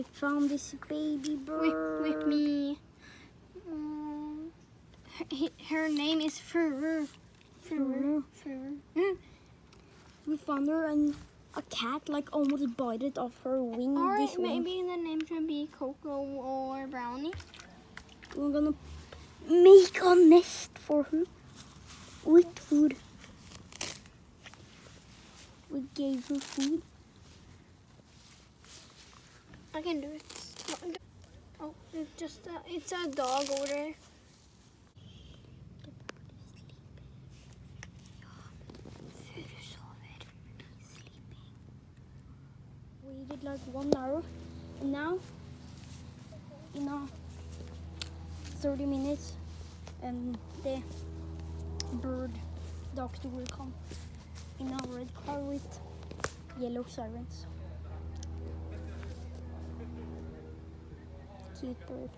I found this baby bird. With me. Her name is Fur. Fur. We found her and a cat like almost bit it off her wing. Or this maybe the name should be Coco or Brownie. We're gonna make a nest for her with food. We gave her food. I can do it. Oh, it's a dog over there. We did like 1 hour, and now, 30 minutes, and the bird doctor will come in a red car with yellow sirens. Cute bird.